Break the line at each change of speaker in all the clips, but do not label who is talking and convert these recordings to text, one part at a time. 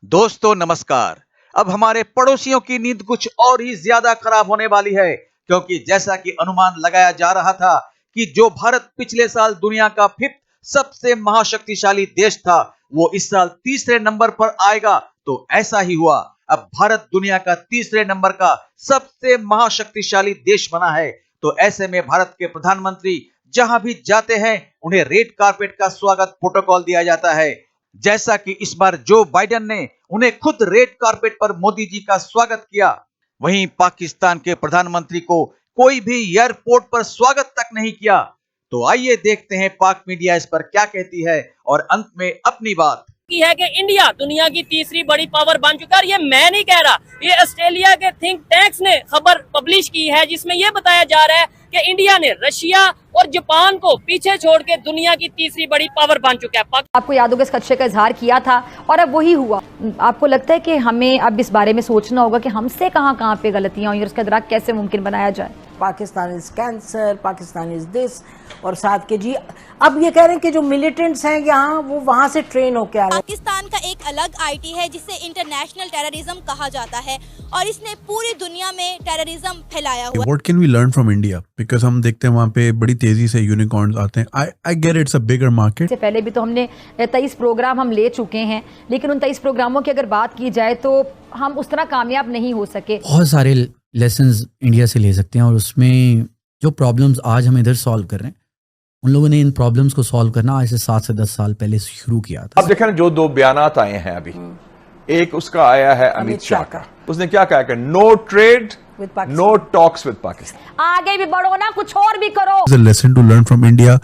दोस्तों नमस्कार। अब हमारे पड़ोसियों की नींद कुछ और ही ज्यादा खराब होने वाली है, क्योंकि जैसा कि अनुमान लगाया जा रहा था कि जो भारत पिछले साल दुनिया का 5th सबसे महाशक्तिशाली देश था, वो इस साल तीसरे नंबर पर आएगा। तो ऐसा ही हुआ। अब भारत दुनिया का तीसरे नंबर का सबसे महाशक्तिशाली देश बना है। तो ऐसे में भारत के प्रधानमंत्री जहां भी जाते हैं, उन्हें रेड कारपेट का स्वागत प्रोटोकॉल दिया जाता है। जैसा कि इस बार जो बाइडेन ने उन्हें खुद रेड कारपेट पर मोदी जी का स्वागत किया, वहीं पाकिस्तान के प्रधानमंत्री को कोई भी एयरपोर्ट पर स्वागत तक नहीं किया। तो आइए देखते हैं पाक मीडिया इस पर क्या कहती है और अंत में अपनी बात
की है कि इंडिया दुनिया की तीसरी बड़ी पावर बन चुका है। ये मैं नहीं कह रहा, ये ऑस्ट्रेलिया के थिंक टैंक्स ने खबर पब्लिश की है, जिसमें ये बताया जा रहा है कि इंडिया ने रशिया और जापान को पीछे छोड़ के दुनिया की तीसरी बड़ी पावर बन चुका है।
आपको याद होगा इस खदशे का इजहार किया था और अब वही हुआ। आपको लगता है कि हमें अब इस बारे में सोचना होगा कि हमसे कहां पे गलतियां हुई और उसका इदराक कैसे मुमकिन बनाया जाए?
Pakistan is cancer, Pakistan is this, और साथ के जी अब ये कह रहे हैं कि जो मिलिटेंट्स हैं यहाँ, वो वहाँ से ट्रेन होके आ रहे हैं।
पाकिस्तान का एक अलग आईटी है जिसे इंटरनेशनल टेररिज्म कहा जाता है, और इसने पूरी दुनिया में टेररिज्म फैलाया हुआ है।
What can we learn from India? Because हम देखते हैं वहाँ पे बड़ी तेजी से यूनिकॉर्न्स आते हैं। I get it's a bigger market.
इससे पहले भी तो हमने 23 प्रोग्राम हम ले चुके हैं, लेकिन उन 23 प्रोग्रामों की अगर बात की जाए तो हम उस तरह कामयाब नहीं हो सके।
बहुत सारे लेसन्स इंडिया से ले सकते हैं, और उसमें जो प्रॉब्लम्स आज हम इधर सॉल्व कर रहे हैं, उन लोगों ने इन प्रॉब्लम्स को सॉल्व करना आज से 7 से 10 साल पहले शुरू किया था।
अब देखें जो दो बयानात आए हैं अभी, एक उसका आया है अमित शाह का। उसने क्या कहा कि no trade, no talks with Pakistan.
आगे भी बढ़ो ना, कुछ और भी करो।
It's a lesson to learn from India.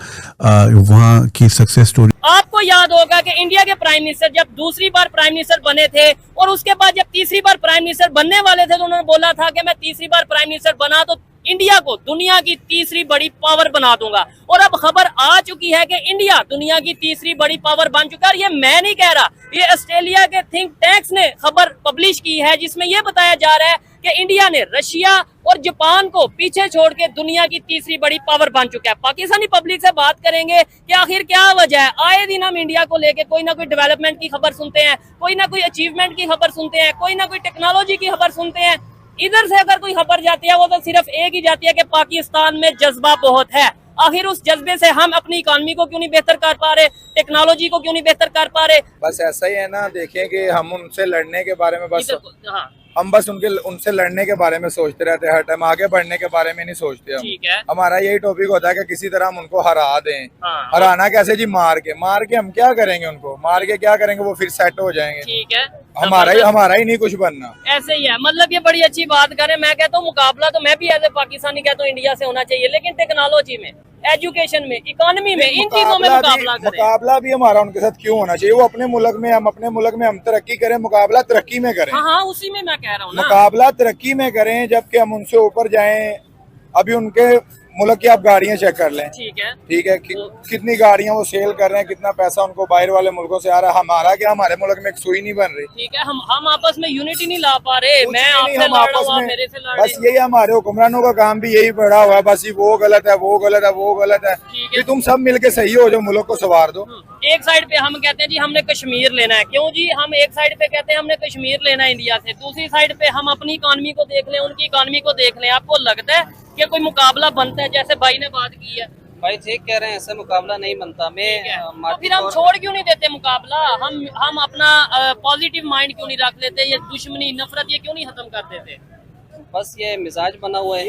वहाँ की सक्सेस स्टोरी।
आपको याद होगा कि इंडिया के प्राइम मिनिस्टर जब दूसरी बार प्राइम मिनिस्टर बने थे, और उसके बाद जब तीसरी बार प्राइम मिनिस्टर बनने वाले थे, तो उन्होंने बोला था कि मैं तीसरी बार प्राइम मिनिस्टर बना तो इंडिया को दुनिया की तीसरी बड़ी पावर बना दूंगा। और अब खबर आ चुकी है कि इंडिया दुनिया की तीसरी बड़ी पावर बन चुका है। और ये मैं नहीं कह रहा, ये ऑस्ट्रेलिया के थिंक टैंक्स ने खबर पब्लिश की है, जिसमें ये बताया जा रहा है कि इंडिया ने रशिया और जापान को पीछे छोड़ के दुनिया की तीसरी बड़ी पावर बन चुका है। पाकिस्तानी पब्लिक से बात करेंगे कि आखिर क्या वजह है। आए दिन हम इंडिया को लेके कोई ना कोई डेवलपमेंट की खबर सुनते हैं, कोई ना कोई अचीवमेंट की खबर सुनते हैं, कोई ना कोई टेक्नोलॉजी की खबर सुनते हैं। इधर से अगर कोई खबर जाती है, वो तो सिर्फ एक ही जाती है कि पाकिस्तान में जज्बा बहुत है। आखिर उस जज्बे से हम अपनी इकोनॉमी को क्यों नहीं बेहतर कर पा रहे, टेक्नोलॉजी को क्यों नहीं बेहतर कर पा रहे?
बस ऐसा ही है ना। देखें कि हम उनसे लड़ने के बारे में
हाँ,
बस उनसे लड़ने के बारे में सोचते रहते हैं हर टाइम, आगे बढ़ने के बारे में नहीं सोचते हम।
ठीक है।
हमारा यही टॉपिक होता है कि किसी तरह हम उनको हरा दें।
हाँ।
हराना कैसे जी? मार के हम क्या करेंगे? उनको मार के क्या करेंगे? वो फिर सेट हो जाएंगे।
ठीक है।
हमारा ही नहीं कुछ बनना।
ऐसे ही है। मतलब ये बड़ी अच्छी बात करें। मैं कहता हूँ मुकाबला तो मैं भी एज ए पाकिस्तानी कहता हूँ इंडिया से होना चाहिए, लेकिन टेक्नोलॉजी में, एजुकेशन में, इकोनॉमी में, इन चीजों में
मुकाबला भी हमारा उनके साथ क्यों होना चाहिए? वो अपने मुल्क में, हम अपने मुल्क में हम तरक्की करें, मुकाबला तरक्की में करें।
हाँ, उसी में मैं कह रहा हूँ ना,
मुकाबला तरक्की में करें, जबकि हम उनसे ऊपर जाएं। अभी उनके मुल्क की आप गाड़ियां चेक कर लें। ठीक है कितनी गाड़ियां वो सेल कर रहे हैं, कितना पैसा उनको बाहर वाले मुल्कों से आ रहा है। हमारा क्या, हमारे मुल्क में एक सुई नहीं बन रही।
ठीक है, हम आपस में यूनिटी नहीं ला पा रहे। मैं आपसे लड़ रहा हूं, मेरे से लड़ रहे।
बस यही हमारे हुक्मरानों का काम भी यही पड़ा हुआ है। बस वो गलत है, वो गलत है, वो गलत है। कि तुम सब मिलके सही हो जो मुल्क को संवार दो।
एक साइड पे हम कहते हैं जी हमने कश्मीर लेना है। क्यों जी? हम एक साइड पे कहते हैं हमने कश्मीर लेना है इंडिया से, दूसरी साइड पे हम अपनी इकोनॉमी को देख लें, उनकी इकोनॉमी को देख लें। आपको लगता है कि कोई मुकाबला बनता है? जैसे भाई ने बात की है,
भाई ठीक कह रहे हैं, ऐसे मुकाबला नहीं बनता।
तो फिर हम छोड़ क्यों नहीं देते मुकाबला? हम अपना पॉजिटिव माइंड क्यों नहीं रख लेते? ये दुश्मनी, नफरत, ये क्यों नहीं खत्म कर देते?
बस ये मिजाज बना हुआ है।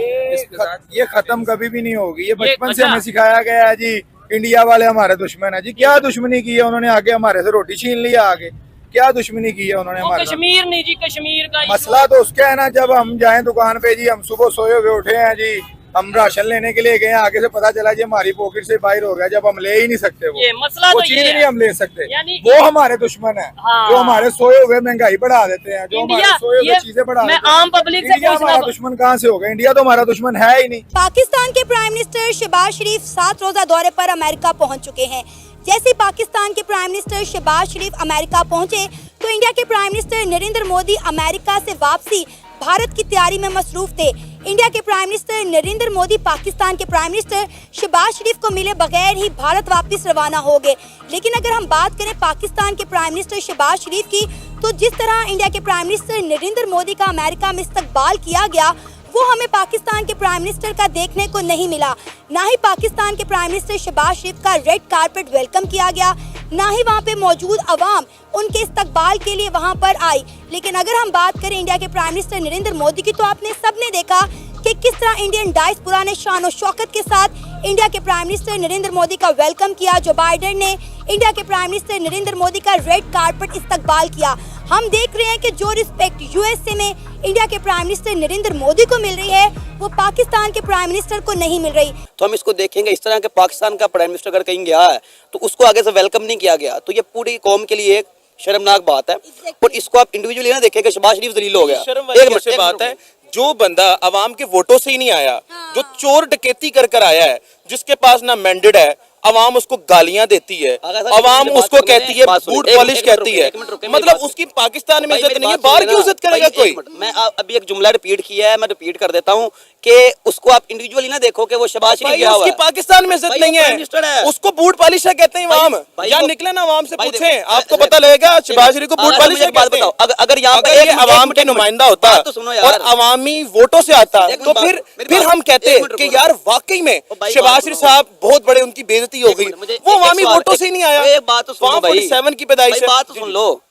ये खत्म कभी भी नहीं होगी। ये बचपन से हमें सिखाया गया है जी, इंडिया वाले हमारे दुश्मन है जी। क्या दुश्मनी की है उन्होंने? आगे हमारे से रोटी छीन लिया। आगे क्या दुश्मनी की है उन्होंने हमारे?
कश्मीर नहीं जी, कश्मीर का
मसला तो उसका है ना। जब हम जाएं दुकान पे जी, हम सुबह सोए हुए उठे हैं जी, हम राशन लेने के लिए गए, आगे से पता चला जी हमारी पॉकेट से बाहर हो गया। जब हम ले ही नहीं सकते
ये मसला,
वो चीज नहीं हम ले सकते, वो हमारे दुश्मन है।
हाँ।
जो हमारे सोए हुए महंगाई बढ़ा देते हैं, जो हमारे सोए हुए चीजें बढ़ा देते हैं।
आम पब्लिक से
हमारा दुश्मन कहाँ से होगा? इंडिया तो हमारा दुश्मन है ही नहीं।
पाकिस्तान के प्राइम मिनिस्टर शहबाज शरीफ 7 रोजा दौरे पर अमेरिका पहुंच चुके हैं। जैसे पाकिस्तान के प्राइम मिनिस्टर शहबाज शरीफ अमेरिका पहुंचे, तो इंडिया के prime minister Narendra Modi America से वापसी भारत की तैयारी में मसरूफ थे। इंडिया के प्राइम मिनिस्टर नरेंद्र मोदी पाकिस्तान के प्राइम मिनिस्टर शहबाज शरीफ को मिले बगैर ही भारत वापस रवाना हो गए। लेकिन अगर हम बात करें पाकिस्तान के प्राइम मिनिस्टर शहबाज शरीफ की, तो जिस तरह इंडिया के प्राइम मिनिस्टर नरेंद्र मोदी का अमेरिका में इस्तकबाल किया गया, वो हमें पाकिस्तान के प्राइम मिनिस्टर का देखने को नहीं मिला। ना ही पाकिस्तान के प्राइम मिनिस्टर शहबाज शरीफ का रेड कारपेट वेलकम किया गया, ना ही वहाँ पे मौजूद अवाम उनके इस्तकबाल के लिए वहाँ पर आई। लेकिन अगर हम बात करें इंडिया के प्राइम मिनिस्टर नरेंद्र मोदी की, तो आपने सबने देखा कि किस तरह इंडियन डायस्पोरा ने शान और शौकत के साथ इंडिया के प्राइम मिनिस्टर नरेंद्र मोदी का वेलकम किया। जो बाइडेन ने इंडिया के प्राइम मिनिस्टर नरेंद्र मोदी का रेड कारपेट इस्तकबाल किया। हम देख रहे हैं कि जो रिस्पेक्ट यूएसए में इंडिया के प्राइम मिनिस्टर नरेंद्र मोदी को मिल रही है, वो पाकिस्तान के प्राइम मिनिस्टर को नहीं मिल रही।
तो हम इसको देखेंगे इस तरह के पाकिस्तान का प्राइम मिनिस्टर अगर कहीं गया है तो उसको आगे से वेलकम नहीं किया गया, तो ये पूरी कौम के लिए एक शर्मनाक बात है। और इसको आप इंडिविजुअली ना देखें कि शहबाज शरीफ जलील हो गया।
एक बात है, जो बंदा अवाम के वोटों से ही नहीं आया, जो चोर डकैती कर आया है, जिसके पास ना मैंडेट है, अवाम उसको गालियां देती है, अवाम उसको कहती है बूट पॉलिश कहती है, मतलब उसकी पाकिस्तान में इज्जत नहीं है, बाहर क्यों इज्जत करेगा कोई?
मैं अभी एक जुमला रिपीट किया है, मैं रिपीट कर देता हूँ कि उसको आप इंडिविजुअली ना देखो कि वो शहबाज शरीफ गया हुआ है।
पाकिस्तान में इज्जत नहीं है, उसको बूट पॉलिश कहते हैं अवाम। या निकले ना अवाम से पूछें, आपको पता लगेगा शहबाज शरीफ को बूट पॉलिश कहते हैं।
अगर यहाँ पे
अवाम के नुमाइंदा होता और अवामी वोटों से आता तो फिर हम कहते कि यार वाकई में शहबाज शरीफ साहब बहुत बड़े, उनकी बेइज्जती हो गई, वो अवामी वोटों से ही नहीं आया।
एक बात तो सुनो भाई,
47 की पैदाइश है।
बात तो सुन लो,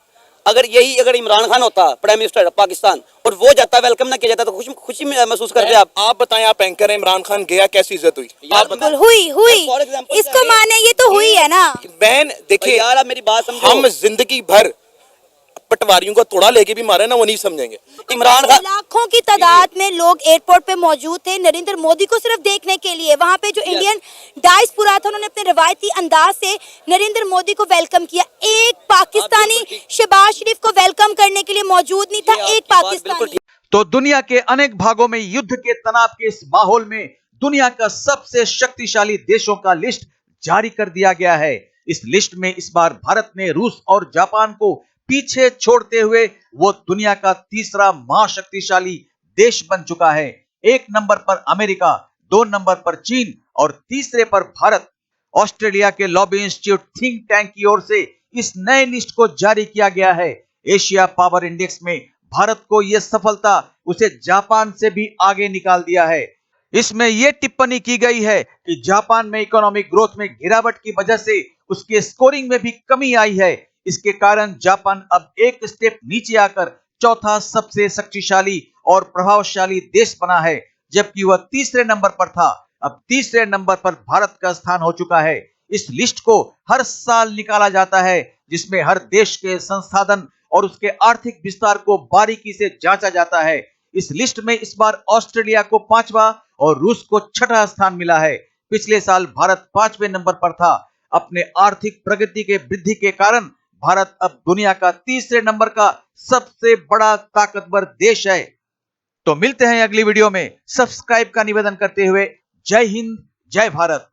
अगर इमरान खान होता प्राइम मिनिस्टर पाकिस्तान और वो जाता, वेलकम ना किया जाता, तो खुशी महसूस करते आप
बताएं, आप एंकर हैं, इमरान खान गया, कैसी इज्जत हुई?
हुई इसको माने, ये तो हुई है ना
बहन। देखिए
यार, आप मेरी बात समझो,
हम जिंदगी भर पटवारियों का थोड़ा लेके भी मारे ना, वो नहीं समझेंगे।
इमरान खान
लाखों की तादाद में लोग एयरपोर्ट पे मौजूद थे नरेंद्र मोदी को सिर्फ देखने के लिए। वहाँ पे जो इंडियन डायस्पोरा था, उन्होंने अपने रवायती अंदाज से नरेंद्र मोदी को वेलकम किया। एक पाकिस्तानी शहबाज शरीफ को वेलकम करने के लिए मौजूद नहीं था, एक पाकिस्तानी।
तो दुनिया के अनेक भागों में युद्ध के तनाव के इस माहौल में दुनिया का सबसे शक्तिशाली देशों का लिस्ट जारी कर दिया गया है। इस लिस्ट में इस बार भारत ने रूस और जापान को पीछे छोड़ते हुए वो दुनिया का तीसरा महाशक्तिशाली देश बन चुका है। 1 नंबर पर अमेरिका, 2 नंबर पर चीन और तीसरे पर भारत। ऑस्ट्रेलिया के लॉबी इंस्टीट्यूट थिंक टैंक की ओर से इस नए लिस्ट को जारी किया गया है। एशिया पावर इंडेक्स में भारत को यह सफलता उसे जापान से भी आगे निकाल दिया है। इसमें यह टिप्पणी की गई है कि जापान में इकोनॉमिक ग्रोथ में गिरावट की वजह से उसके स्कोरिंग में भी कमी आई है। इसके कारण जापान अब एक स्टेप नीचे आकर चौथा सबसे शक्तिशाली और प्रभावशाली देश बना है, जबकि वह तीसरे नंबर पर था। अब तीसरे नंबर पर भारत का स्थान हो चुका है। इस लिस्ट को हर साल निकाला जाता है, जिसमें हर देश के संसाधन और उसके आर्थिक विस्तार को बारीकी से जांचा जाता है। इस लिस्ट में इस बार ऑस्ट्रेलिया को 5वां और रूस को 6वां स्थान मिला है। पिछले साल भारत 5वें नंबर पर था। अपने आर्थिक प्रगति के वृद्धि के कारण भारत अब दुनिया का तीसरे नंबर का सबसे बड़ा ताकतवर देश है। तो मिलते हैं अगली वीडियो में। सब्सक्राइब का निवेदन करते हुए जय हिंद, जय भारत।